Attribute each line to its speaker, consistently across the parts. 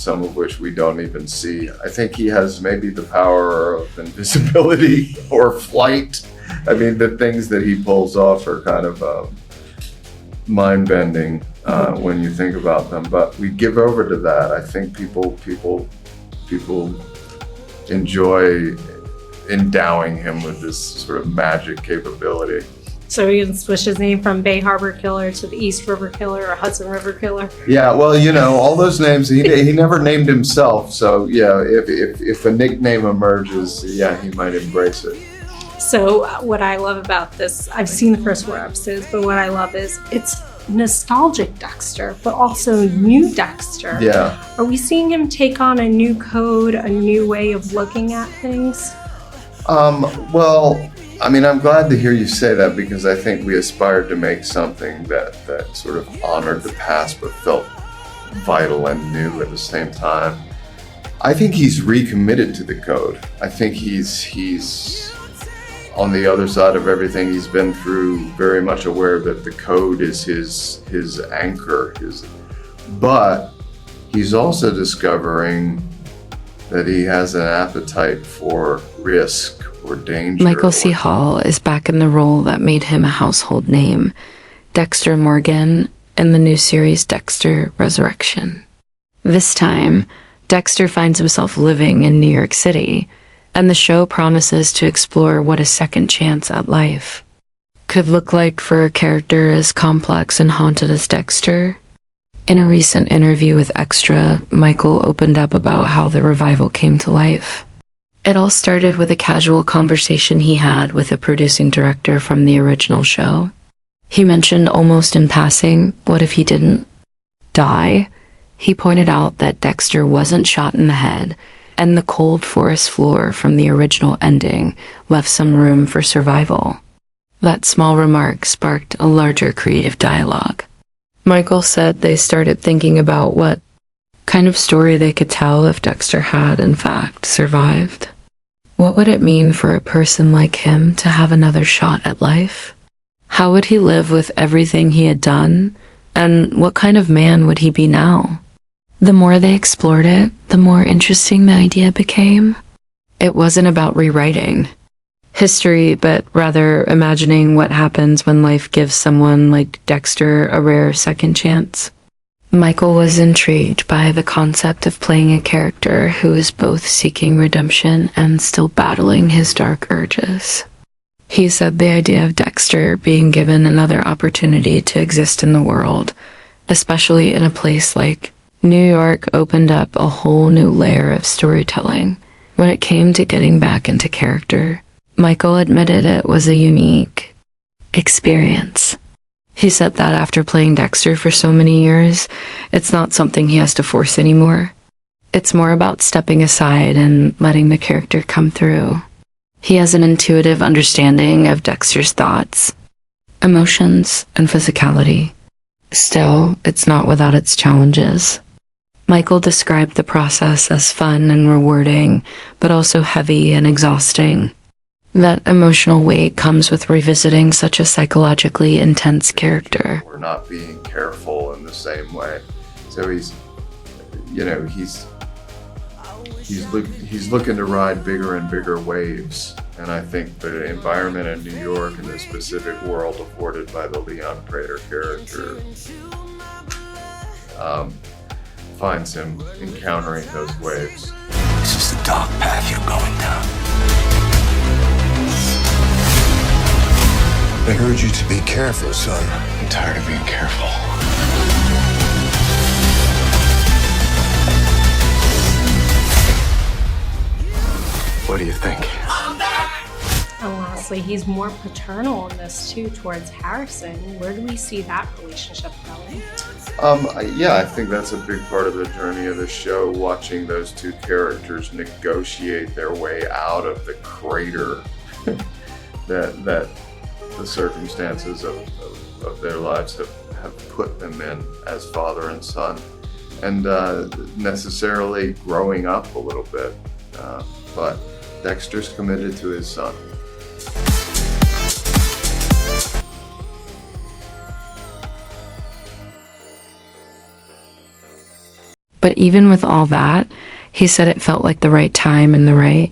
Speaker 1: some of which we don't even see. I think he has maybe the power of invisibility or flight. I mean, the things that he pulls off are kind of mind-bending when you think about them. But we give over to that. I think people enjoy endowing him with this sort of magic capability.
Speaker 2: So he can switch his name from Bay Harbor Killer to the East River Killer or Hudson River Killer.
Speaker 1: Yeah, well, all those names, he never named himself. So yeah, if a nickname emerges, yeah, he might embrace it.
Speaker 2: So what I love about this, I've seen the first 4 episodes, but what I love is it's nostalgic Dexter, but also new Dexter.
Speaker 1: Yeah.
Speaker 2: Are we seeing him take on a new code, a new way of looking at things?
Speaker 1: Well, I mean, I'm glad to hear you say that, because I think we aspired to make something that sort of honored the past but felt vital and new at the same time. I think he's recommitted to the code. I think he's on the other side of everything he's been through, very much aware that the code is his anchor. But he's also discovering that he has an appetite for risk or danger.
Speaker 3: Michael C. Hall is back in the role that made him a household name, Dexter Morgan, in the new series Dexter Resurrection. This time, Dexter finds himself living in New York City, and the show promises to explore what a second chance at life could look like for a character as complex and haunted as Dexter. In a recent interview with Extra, Michael opened up about how the revival came to life. It all started with a casual conversation he had with a producing director from the original show. He mentioned almost in passing, what if he didn't die? He pointed out that Dexter wasn't shot in the head, and the cold forest floor from the original ending left some room for survival. That small remark sparked a larger creative dialogue. Michael said they started thinking about what kind of story they could tell if Dexter had, in fact, survived. What would it mean for a person like him to have another shot at life? How would he live with everything he had done? And what kind of man would he be now? The more they explored it, the more interesting the idea became. It wasn't about rewriting history, but rather imagining what happens when life gives someone like Dexter a rare second chance. Michael was intrigued by the concept of playing a character who is both seeking redemption and still battling his dark urges. He said the idea of Dexter being given another opportunity to exist in the world, especially in a place like New York, opened up a whole new layer of storytelling. When it came to getting back into character, Michael admitted it was a unique experience. He said that after playing Dexter for so many years, it's not something he has to force anymore. It's more about stepping aside and letting the character come through. He has an intuitive understanding of Dexter's thoughts, emotions, and physicality. Still, it's not without its challenges. Michael described the process as fun and rewarding, but also heavy and exhausting. That emotional weight comes with revisiting such a psychologically intense character.
Speaker 1: We're not being careful in the same way. So he's looking to ride bigger and bigger waves. And I think the environment in New York and the specific world afforded by the Leon Prater character finds him encountering those waves.
Speaker 4: This is the dark path you're going down. I urge you to be careful, son. I'm tired of being careful. What do you think?
Speaker 2: And lastly, he's more paternal in this too towards Harrison. Where do we see that relationship going?
Speaker 1: Yeah, I think that's a big part of the journey of the show, watching those two characters negotiate their way out of the crater that the circumstances of their lives have put them in as father and son, and necessarily growing up a little bit. But Dexter's committed to his son.
Speaker 3: But even with all that, he said it felt like the right time and the right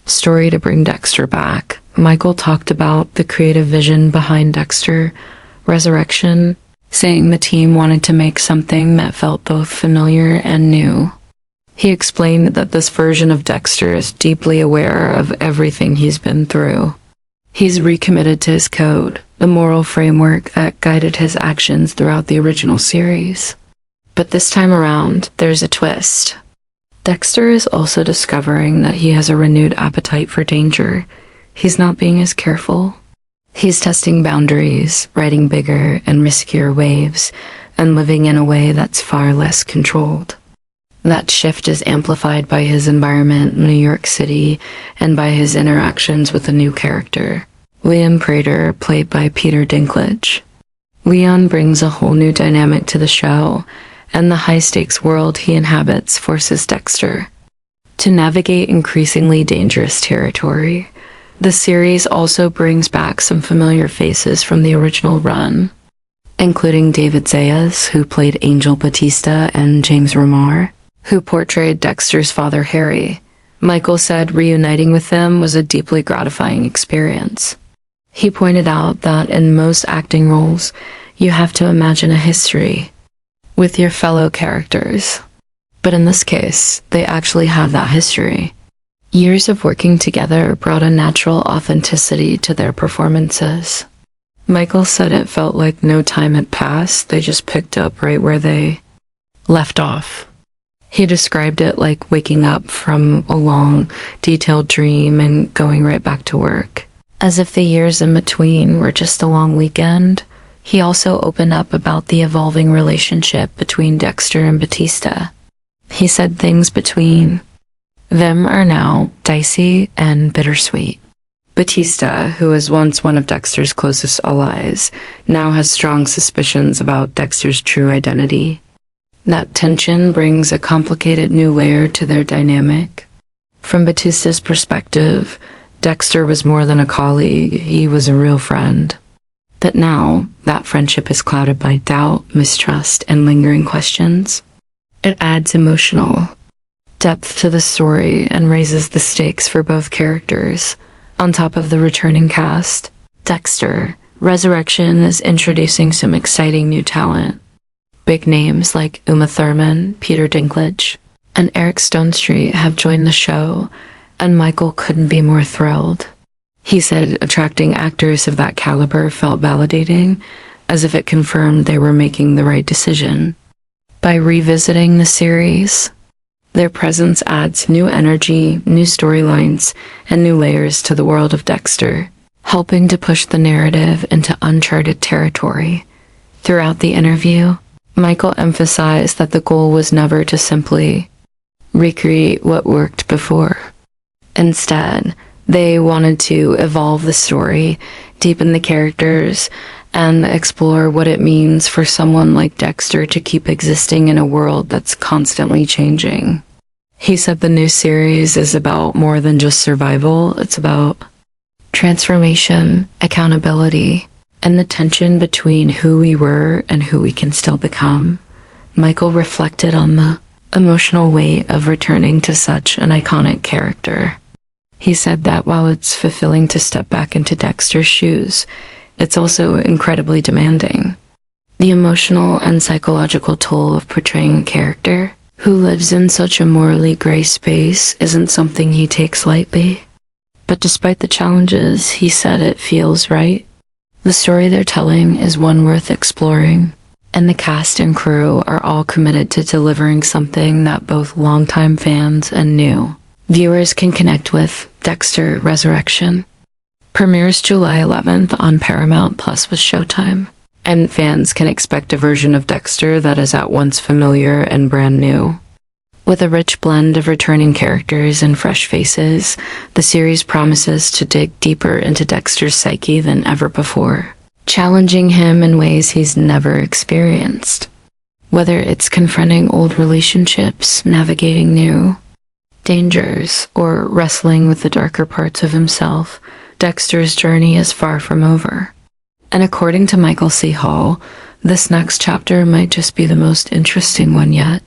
Speaker 3: story to bring Dexter back. Michael talked about the creative vision behind Dexter Resurrection, saying the team wanted to make something that felt both familiar and new. He explained that this version of Dexter is deeply aware of everything he's been through. He's recommitted to his code, the moral framework that guided his actions throughout the original series. But this time around, there's a twist. Dexter is also discovering that he has a renewed appetite for danger. He's not being as careful. He's testing boundaries, riding bigger and riskier waves, and living in a way that's far less controlled. That shift is amplified by his environment in New York City and by his interactions with a new character, Liam Prater, played by Peter Dinklage. Leon brings a whole new dynamic to the show, and the high-stakes world he inhabits forces Dexter to navigate increasingly dangerous territory. The series also brings back some familiar faces from the original run, including David Zayas, who played Angel Batista, and James Remar, who portrayed Dexter's father Harry. Michael said reuniting with them was a deeply gratifying experience. He pointed out that in most acting roles, you have to imagine a history with your fellow characters. But in this case, they actually have that history. Years of working together brought a natural authenticity to their performances. Michael said it felt like no time had passed, they just picked up right where they left off. He described it like waking up from a long, detailed dream and going right back to work, as if the years in between were just a long weekend. He also opened up about the evolving relationship between Dexter and Batista. He said things between them are now dicey and bittersweet. Batista, who was once one of Dexter's closest allies, now has strong suspicions about Dexter's true identity. That tension brings a complicated new layer to their dynamic. From Batista's perspective, Dexter was more than a colleague, he was a real friend. But now, that friendship is clouded by doubt, mistrust, and lingering questions. It adds emotional depth to the story and raises the stakes for both characters. On top of the returning cast, Dexter Resurrection is introducing some exciting new talent. Big names like Uma Thurman, Peter Dinklage, and Eric Stonestreet have joined the show, and Michael couldn't be more thrilled. He said attracting actors of that caliber felt validating, as if it confirmed they were making the right decision. By revisiting the series, their presence adds new energy, new storylines, and new layers to the world of Dexter, helping to push the narrative into uncharted territory. Throughout the interview, Michael emphasized that the goal was never to simply recreate what worked before. Instead, they wanted to evolve the story, deepen the characters, and explore what it means for someone like Dexter to keep existing in a world that's constantly changing. He said the new series is about more than just survival, it's about transformation, accountability, and the tension between who we were and who we can still become. Michael reflected on the emotional weight of returning to such an iconic character. He said that while it's fulfilling to step back into Dexter's shoes, it's also incredibly demanding. The emotional and psychological toll of portraying a character who lives in such a morally gray space isn't something he takes lightly. But despite the challenges, he said it feels right. The story they're telling is one worth exploring, and the cast and crew are all committed to delivering something that both longtime fans and new viewers can connect with. Dexter Resurrection premieres July 11th on Paramount Plus with Showtime, and fans can expect a version of Dexter that is at once familiar and brand new. With a rich blend of returning characters and fresh faces, the series promises to dig deeper into Dexter's psyche than ever before, challenging him in ways he's never experienced. Whether it's confronting old relationships, navigating new dangers, or wrestling with the darker parts of himself, Dexter's journey is far from over. And according to Michael C. Hall, this next chapter might just be the most interesting one yet.